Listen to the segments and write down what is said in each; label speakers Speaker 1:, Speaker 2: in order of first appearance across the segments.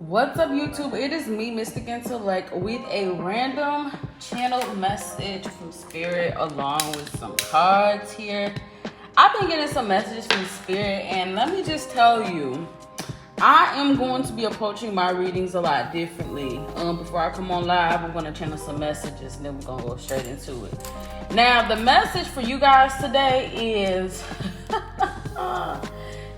Speaker 1: What's up, YouTube? It is me, Mystic Intellect, with a random channel message from Spirit along with some cards here. I've been getting some messages from Spirit, and let me just tell you, I am going to be approaching my readings a lot differently. Before I come on live, I'm going to channel some messages, and then we're going to go straight into it. Now, the message for you guys today is...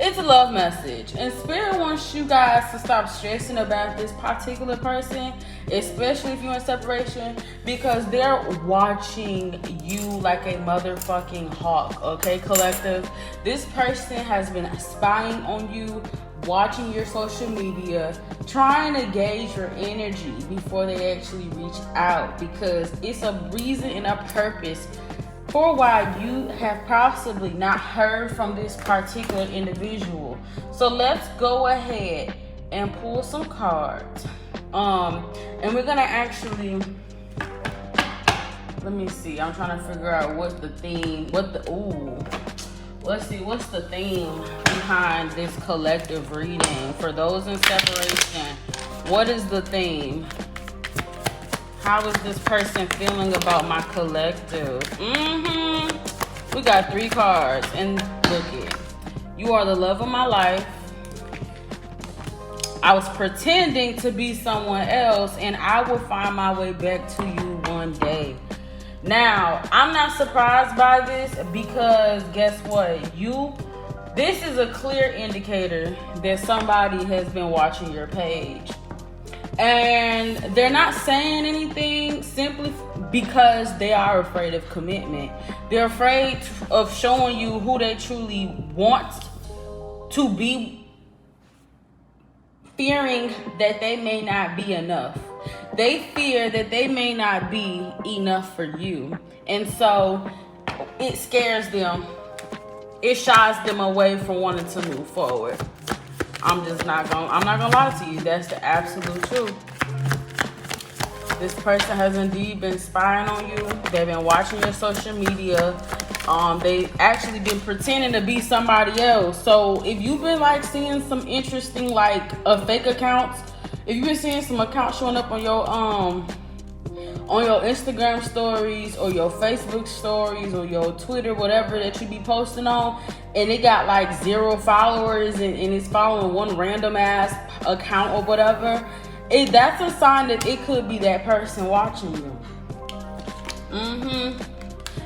Speaker 1: it's a love message, and Spirit wants you guys to stop stressing about this particular person, especially if you're in separation, because they're watching you like a motherfucking hawk, okay, collective? This person has been spying on you, watching your social media, trying to gauge your energy before they actually reach out, because it's a reason and a purpose for why you have possibly not heard from this particular individual. So let's go ahead and pull some cards. And we're gonna actually, let me see, I'm trying to figure out what's the theme, let's see, what's the theme behind this collective reading? For those in separation, what is the theme? How is this person feeling about my collective? We got 3 cards, and look it. You are the love of my life. I was pretending to be someone else, and I will find my way back to you one day. Now, I'm not surprised by this, because guess what? This is a clear indicator that somebody has been watching your page. And they're not saying anything simply because they are afraid of commitment. They're afraid of showing you who they truly want to be, fearing that they may not be enough. They fear that they may not be enough for you. And so it scares them. It shies them away from wanting to move forward. I'm not gonna lie to you. That's the absolute truth. This person has indeed been spying on you. They've been watching your social media. They've actually been pretending to be somebody else. So if you've been seeing some interesting fake accounts, if you've been seeing some accounts showing up on your Instagram stories or your Facebook stories or your Twitter, whatever that you be posting on, and it got 0 followers and it's following one random ass account or whatever, that's a sign that it could be that person watching you.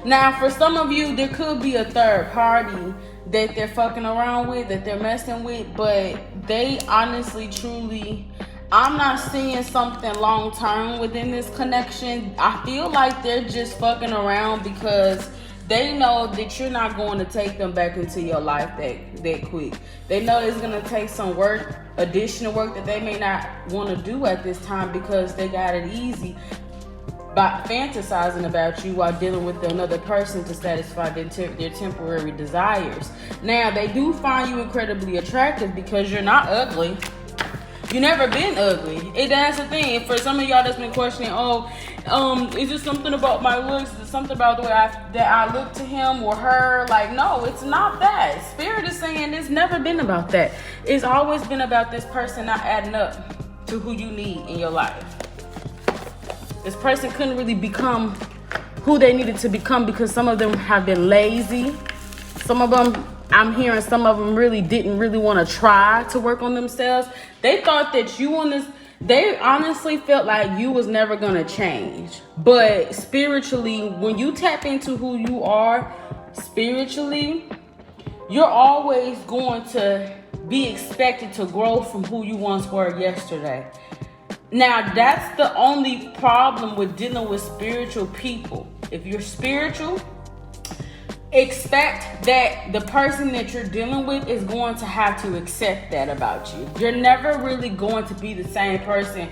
Speaker 1: Now, for some of you, there could be a third party that they're fucking around with, that they're messing with, but they honestly, truly, I'm not seeing something long term within this connection. I feel like they're just fucking around because they know that you're not going to take them back into your life that quick. They know it's going to take some work, additional work that they may not want to do at this time, because they got it easy by fantasizing about you while dealing with another person to satisfy their temporary desires. Now, they do find you incredibly attractive because you're not ugly. You never been ugly. That's the thing. For some of y'all that's been questioning, is it something about my looks? Is it something about the way that I look to him or her? No, it's not that. Spirit is saying it's never been about that. It's always been about this person not adding up to who you need in your life. This person couldn't really become who they needed to become because some of them have been lazy. Some of them, I'm hearing some of them didn't really want to try to work on themselves. They thought that they honestly felt like you was never going to change. But spiritually, when you tap into who you are spiritually, you're always going to be expected to grow from who you once were yesterday. Now, that's the only problem with dealing with spiritual people. If you're spiritual, expect that the person that you're dealing with is going to have to accept that about you. You're never really going to be the same person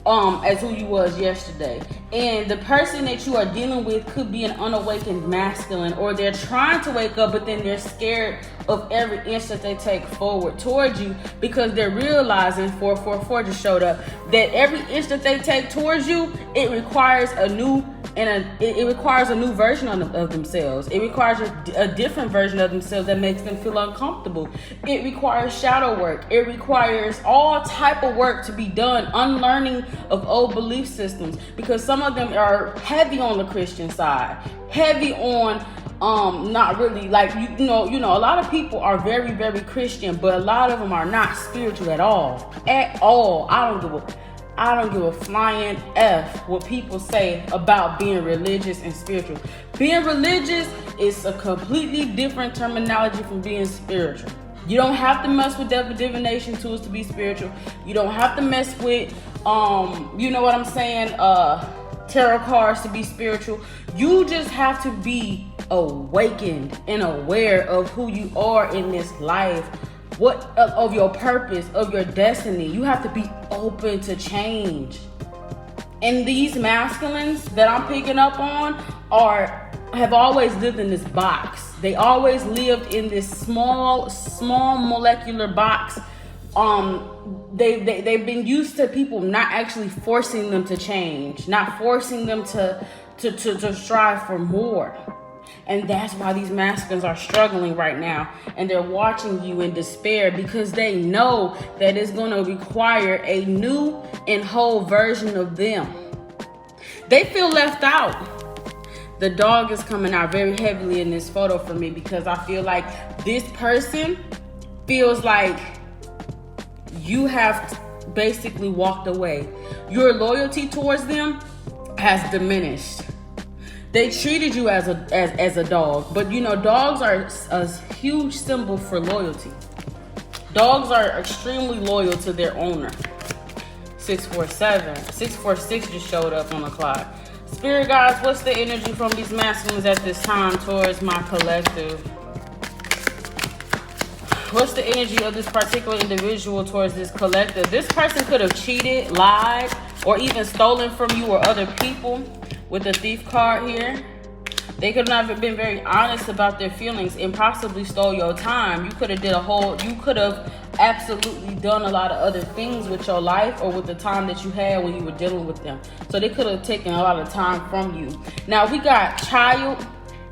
Speaker 1: as who you was yesterday. And the person that you are dealing with could be an unawakened masculine, or they're trying to wake up, but then they're scared of every inch that they take forward towards you, because they're realizing, 444 just showed up, that every inch that they take towards you, it requires a new and it requires a new version of themselves. It requires a different version of themselves that makes them feel uncomfortable. It requires shadow work. It requires all type of work to be done, unlearning of old belief systems, because some of them are heavy on the Christian side, heavy on not really, like, you know, a lot of people are very, very Christian, but a lot of them are not spiritual at all. I don't give a flying F what people say about being religious and spiritual. Being religious is a completely different terminology from being spiritual. You don't have to mess with divination tools to be spiritual. You don't have to mess with, you know what I'm saying, tarot cards to be spiritual. You just have to be awakened and aware of who you are in this life, what of your purpose, of your destiny. You have to be open to change. And these masculines that I'm picking up on have always lived in this box. They always lived in this small molecular box. They've been used to people not actually forcing them to change, not forcing them to strive for more. And that's why these masculines are struggling right now. And they're watching you in despair because they know that it's going to require a new and whole version of them. They feel left out. The dog is coming out very heavily in this photo for me because I feel like this person feels like you have basically walked away. Your loyalty towards them has diminished. They treated you as a dog, but you know, dogs are a huge symbol for loyalty. Dogs are extremely loyal to their owner. 646 just showed up on the clock. Spirit guides, what's the energy from these masculines at this time towards my collective? What's the energy of this particular individual towards this collective? This person could have cheated, lied, or even stolen from you or other people. With the thief card here, they could not have been very honest about their feelings and possibly stole your time. You could have absolutely done a lot of other things with your life or with the time that you had when you were dealing with them. So they could have taken a lot of time from you. Now we got child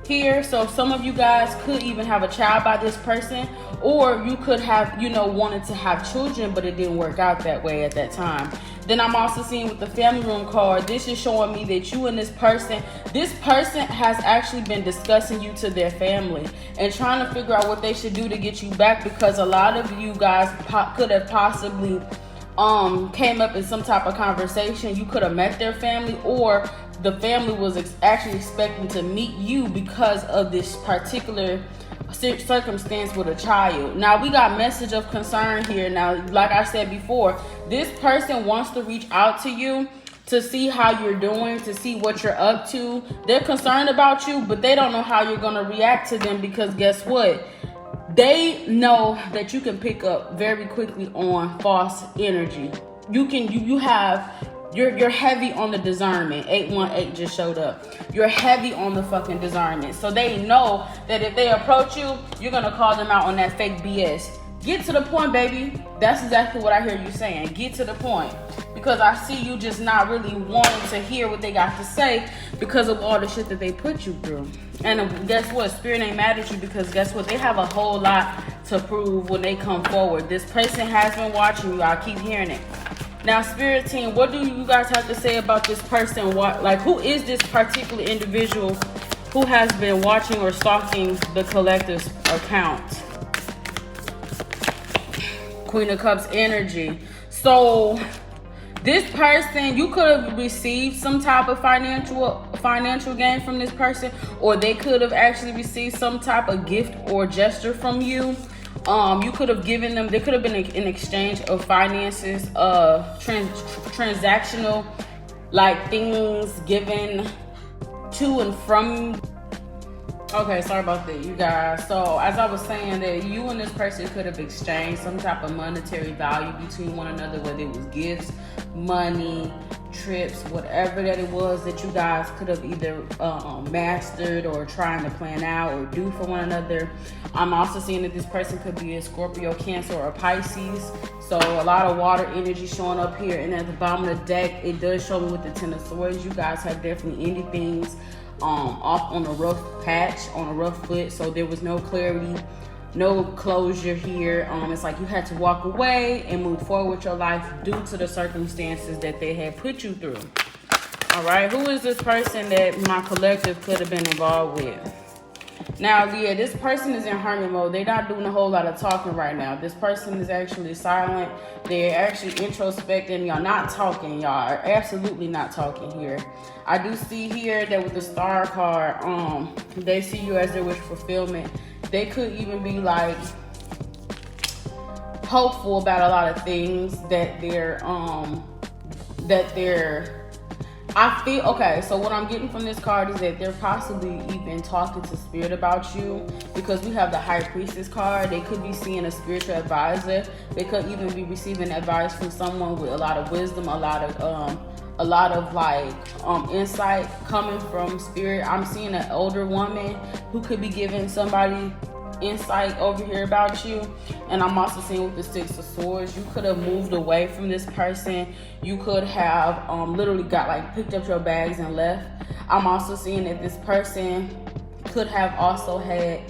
Speaker 1: here. So some of you guys could even have a child by this person, or you could have, you know, wanted to have children, but it didn't work out that way at that time. Then I'm also seeing with the family room card, this is showing me that you and this person has actually been discussing you to their family and trying to figure out what they should do to get you back, because a lot of you guys could have possibly came up in some type of conversation. You could have met their family, or the family was actually expecting to meet you because of this particular circumstance with a child. Now we got message of concern here. Now, like I said before, this person wants to reach out to you to see how you're doing, to see what you're up to. They're concerned about you, but they don't know how you're going to react to them, because guess what? They know that you can pick up very quickly on false energy. You're heavy on the discernment. 818 just showed up. You're heavy on the fucking discernment. So they know that if they approach you, you're going to call them out on that fake BS. Get to the point, baby. That's exactly what I hear you saying. Get to the point. Because I see you just not really wanting to hear what they got to say because of all the shit that they put you through. And guess what? Spirit ain't mad at you, because guess what? They have a whole lot to prove when they come forward. This person has been watching you. I keep hearing it. Now, Spirit team, what do you guys have to say about this person? Who is this particular individual who has been watching or stalking the collective's account? Queen of Cups energy. So this person, you could have received some type of financial gain from this person, or they could have actually received some type of gift or gesture from you. You could have given them, there could have been an exchange of finances, transactional, like things given to and from. Okay, sorry about that, you guys. So as I was saying, that you and this person could have exchanged some type of monetary value between one another, whether it was gifts, money, trips, whatever that it was that you guys could have either mastered or trying to plan out or do for one another. I'm also seeing that this person could be a Scorpio, Cancer, or a Pisces. So a lot of water energy showing up here. And at the bottom of the deck, it does show me with the Ten of Swords, you guys have definitely ended things off on a rough patch, on a rough foot. So there was no clarity, no closure here. It's like you had to walk away and move forward with your life due to the circumstances that they had put you through. All right, who is this person that my collective could have been involved with? Now, yeah, this person is in hermit mode. They're not doing a whole lot of talking right now. This person is actually silent. They're actually introspecting. Y'all not talking. Y'all are absolutely not talking here. I do see here that with the Star card, they see you as their wish fulfillment. They could even be like hopeful about a lot of things that I feel, okay, so what I'm getting from this card is that they're possibly even talking to spirit about you, because we have the High Priestess card. They could be seeing a spiritual advisor. They could even be receiving advice from someone with a lot of wisdom, a lot of like insight coming from spirit. I'm seeing an older woman who could be giving somebody insight over here about you. And I'm also seeing with the Six of Swords, you could have moved away from this person. You could have literally picked up your bags and left. I'm also seeing that this person could have also had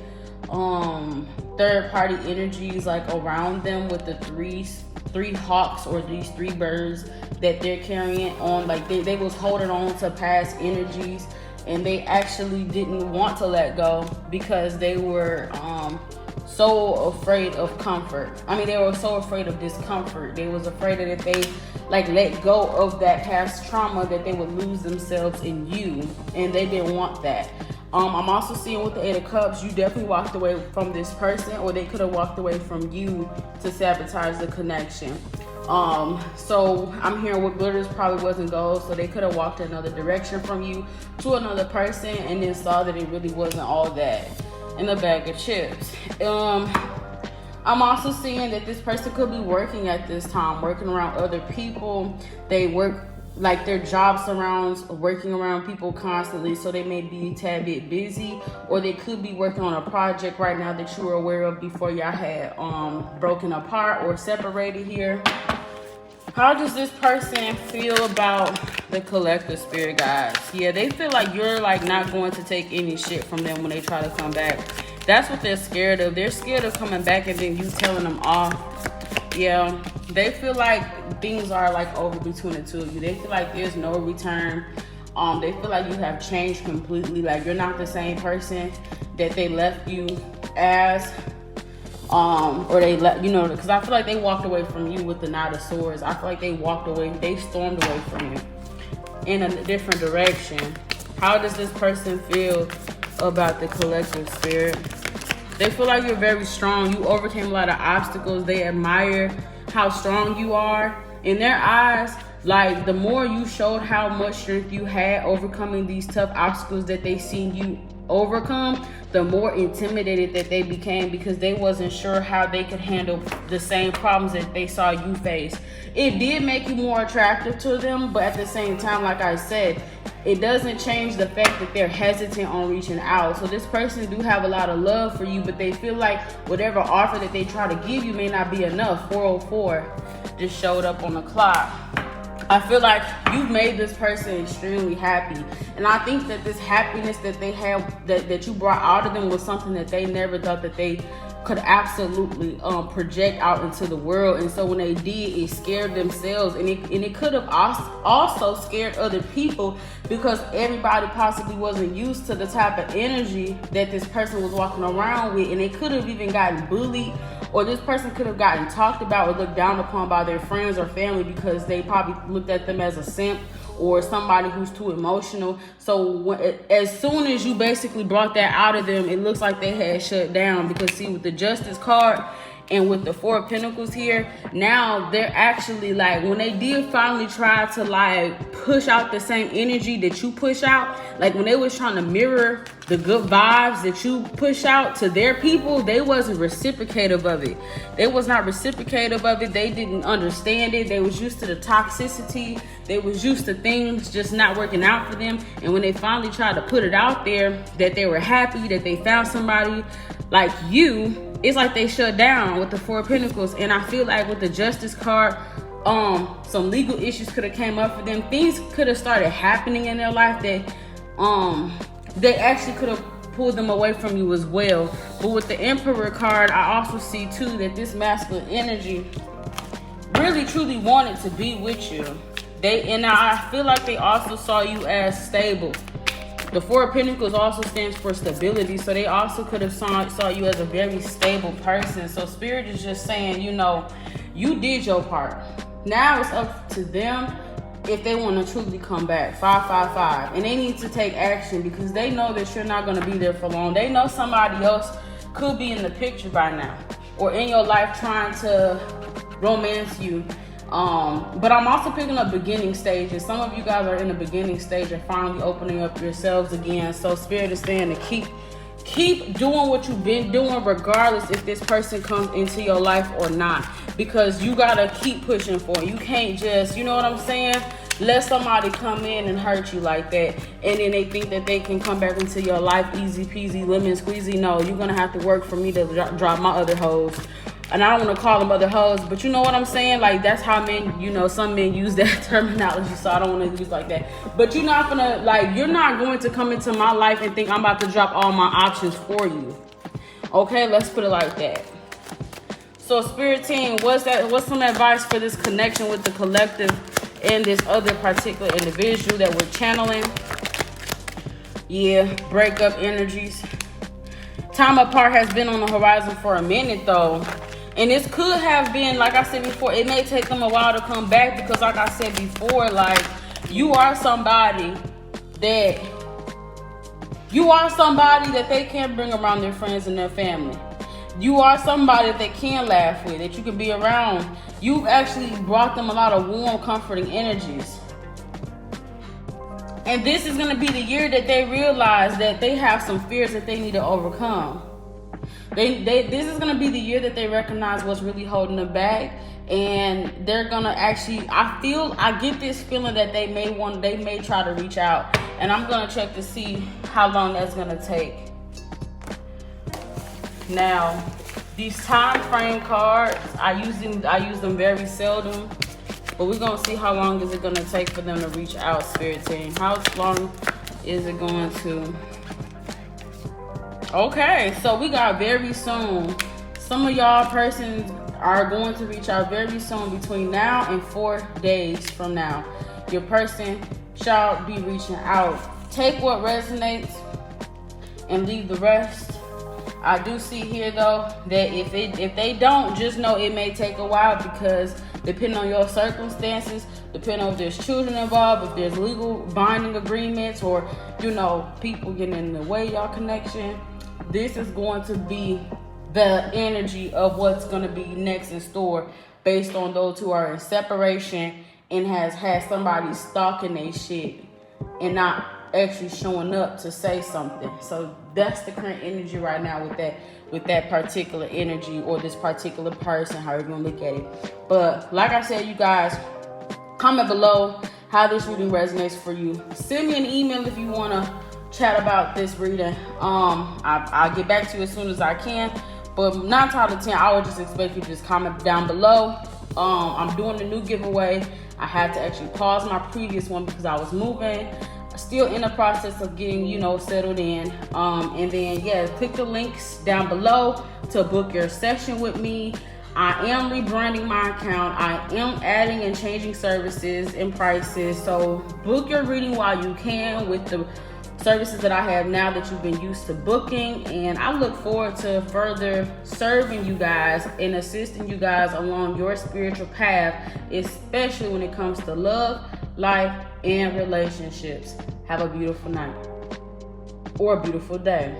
Speaker 1: third party energies like around them with the three hawks or these three birds that they're carrying on. Like they was holding on to past energies, and they actually didn't want to let go because they were so afraid of comfort. I mean, they were so afraid of discomfort. They was afraid that if they let go of that past trauma, that they would lose themselves in you, and they didn't want that. I'm also seeing with the Eight of Cups, you definitely walked away from this person, or they could have walked away from you to sabotage the connection. So I'm hearing what glitters probably wasn't gold, so they could have walked another direction from you to another person and then saw that it really wasn't all that in a bag of chips. I'm also seeing that this person could be working at this time, working around other people. They work, like their job surrounds working around people constantly, so they may be a tad bit busy, or they could be working on a project right now that you were aware of before y'all had broken apart or separated here. How does this person feel about the collective, spirit guides? Yeah, they feel like you're not going to take any shit from them when they try to come back. That's what they're scared of. They're scared of coming back and then you telling them off. Yeah, they feel like things are over between the two of you. They feel like there's no return. They feel like you have changed completely. Like you're not the same person that they left you as. Or they let because I feel like they walked away from you with the Knight of Swords. I feel like they walked away, they stormed away from you in a different direction. How does this person feel about the collective, spirit? They feel like you're very strong. You overcame a lot of obstacles. They admire how strong you are. In their eyes, the more you showed how much strength you had overcoming these tough obstacles that they seen you overcome, the more intimidated that they became, because they wasn't sure how they could handle the same problems that they saw you face. It did make you more attractive to them, but at the same time, like I said, it doesn't change the fact that they're hesitant on reaching out. So this person do have a lot of love for you, but they feel like whatever offer that they try to give you may not be enough. 404 just showed up on the clock. I feel like you've made this person extremely happy. And I think that this happiness that they have, that you brought out of them, was something that they never thought that they could absolutely project out into the world. And so when they did, it scared themselves. And it could have also scared other people, because everybody possibly wasn't used to the type of energy that this person was walking around with. And they could have even gotten bullied, or this person could have gotten talked about or looked down upon by their friends or family, because they probably looked at them as a simp or somebody who's too emotional. So as soon as you basically brought that out of them, it looks like they had shut down. Because see, with the Justice card, And with the Four of Pentacles here, now they're actually like, when they did finally try to like push out the same energy that you push out, like when they was trying to mirror the good vibes that you push out to their people, they wasn't reciprocative of it. They was not reciprocative of it. They didn't understand it. They was used to the toxicity. They was used to things just not working out for them. And when they finally tried to put it out there that they were happy, that they found somebody like you, it's like they shut down with the Four of Pentacles. And I feel like with the Justice card, some legal issues could have came up for them. Things could have started happening in their life that they actually could have pulled them away from you as well. But with the Emperor card, I also see too that this masculine energy really truly wanted to be with you. And I feel like they also saw you as stable. The Four of Pentacles also stands for stability, so they also could have saw you as a very stable person. So Spirit is just saying, you know, you did your part. Now it's up to them if they want to truly come back. 555. And they need to take action because they know that you're not going to be there for long. They know somebody else could be in the picture by now or in your life trying to romance you. But I'm also picking up beginning stages. Some of you guys are in the beginning stage of finally opening up yourselves again. So Spirit is saying to keep doing what you've been doing, regardless if this person comes into your life or not, because you gotta keep pushing for it. You can't just, you know what I'm saying, let somebody come in and hurt you like that and then they think that they can come back into your life easy peasy lemon squeezy. No, you're gonna have to work for me to drop my other hoes. And I don't want to call them other hoes, but you know what I'm saying? Like, that's how men, you know, some men use that terminology, so I don't want to use like that. But you're not going to, like, you're not going to come into my life and think I'm about to drop all my options for you. Okay, let's put it like that. So, Spirit team, what's some advice for this connection with the collective and this other particular individual that we're channeling? Yeah, breakup energies. Time apart has been on the horizon for a minute, though. And this could have been, like I said before, it may take them a while to come back because, like I said before, like, you are somebody that they can bring around their friends and their family. You are somebody that they can laugh with, that you can be around. You've actually brought them a lot of warm, comforting energies. And this is going to be the year that they realize that they have some fears that they need to overcome. This is going to be the year that they recognize what's really holding them back. And they're going to actually, I get this feeling that they may try to reach out. And I'm going to check to see how long that's going to take. Now, these time frame cards, I use them very seldom. But we're going to see how long is it going to take for them to reach out, Spirit team. How long is it going to? Okay, so we got very soon. Some of y'all persons are going to reach out very soon, between now and 4 days from now. Your person shall be reaching out. Take what resonates and leave the rest. I do see here, though, that if they don't, just know it may take a while because depending on your circumstances, depending on if there's children involved, if there's legal binding agreements, or, you know, people getting in the way of y'all connection, this is going to be the energy of what's going to be next in store based on those who are in separation and has had somebody stalking their shit and not actually showing up to say something. So that's the current energy right now with that particular energy or this particular person, however you want to look at it. But like I said, you guys, comment below how this reading resonates for you. Send me an email if you want to chat about this reading. I'll get back to you as soon as I can. But 9 out of 10, I would just expect you to just comment down below. I'm doing a new giveaway. I had to actually pause my previous one because I was moving. Still in the process of getting, you know, settled in. And then, yeah, click the links down below to book your session with me. I am rebranding my account. I am adding and changing services and prices. So book your reading while you can with the services that I have now that you've been used to booking. And I look forward to further serving you guys and assisting you guys along your spiritual path, especially when it comes to love, life, and relationships. Have a beautiful night or a beautiful day.